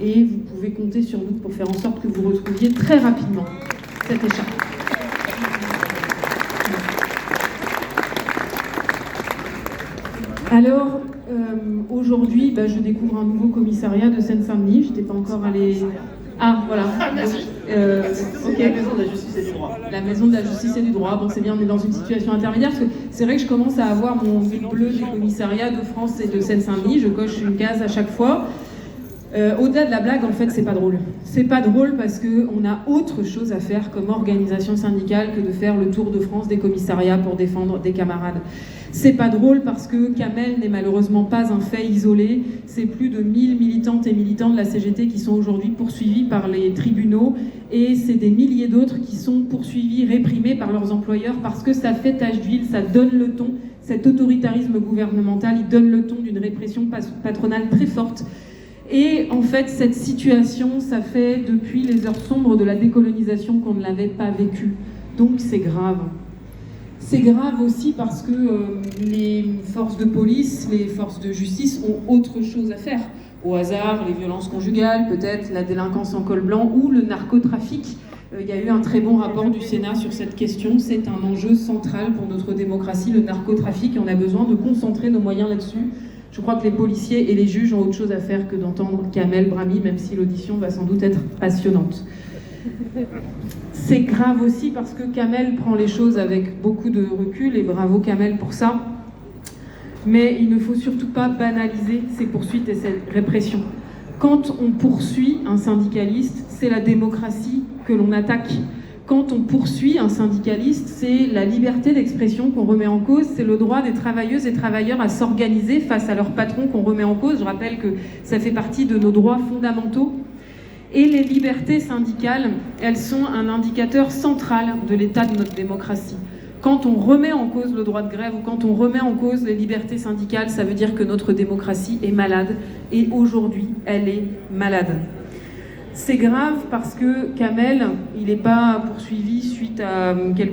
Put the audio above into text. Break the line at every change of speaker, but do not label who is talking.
Et vous pouvez compter sur nous pour faire en sorte que vous retrouviez très rapidement cette écharpe. Alors, aujourd'hui, je découvre un nouveau commissariat de Seine-Saint-Denis. Je n'étais pas encore allée... Ah, voilà.
Ok. La maison de la justice et du droit.
La maison de la justice et du droit. Bon, c'est bien, on est dans une situation intermédiaire, parce que c'est vrai que je commence à avoir mon fil bleu des commissariats de France et de Seine-Saint-Denis. Je coche une case à chaque fois. Au-delà de la blague, en fait, c'est pas drôle. C'est pas drôle parce qu'on a autre chose à faire comme organisation syndicale que de faire le tour de France des commissariats pour défendre des camarades. C'est pas drôle parce que Kamel n'est malheureusement pas un fait isolé. C'est plus de 1000 militantes et militants de la CGT qui sont aujourd'hui poursuivis par les tribunaux et c'est des milliers d'autres qui sont poursuivis, réprimés par leurs employeurs parce que ça fait tache d'huile, ça donne le ton. Cet autoritarisme gouvernemental, il donne le ton d'une répression patronale très forte. Et en fait, cette situation, ça fait depuis les heures sombres de la décolonisation qu'on ne l'avait pas vécue. Donc c'est grave. C'est grave aussi parce que les forces de police, les forces de justice ont autre chose à faire. Au hasard, les violences conjugales, peut-être la délinquance en col blanc ou le narcotrafic. Il y a eu un très bon rapport du Sénat sur cette question. C'est un enjeu central pour notre démocratie, le narcotrafic, et on a besoin de concentrer nos moyens là-dessus. Je crois que les policiers et les juges ont autre chose à faire que d'entendre Kamel Brahmi, même si l'audition va sans doute être passionnante. C'est grave aussi parce que Kamel prend les choses avec beaucoup de recul, et bravo Kamel pour ça. Mais il ne faut surtout pas banaliser ces poursuites et cette répression. Quand on poursuit un syndicaliste, c'est la démocratie que l'on attaque. Quand on poursuit un syndicaliste, c'est la liberté d'expression qu'on remet en cause, c'est le droit des travailleuses et travailleurs à s'organiser face à leurs patrons qu'on remet en cause. Je rappelle que ça fait partie de nos droits fondamentaux. Et les libertés syndicales, elles sont un indicateur central de l'état de notre démocratie. Quand on remet en cause le droit de grève ou quand on remet en cause les libertés syndicales, ça veut dire que notre démocratie est malade. Et aujourd'hui, elle est malade. C'est grave parce que Kamel, il n'est pas poursuivi suite à quelque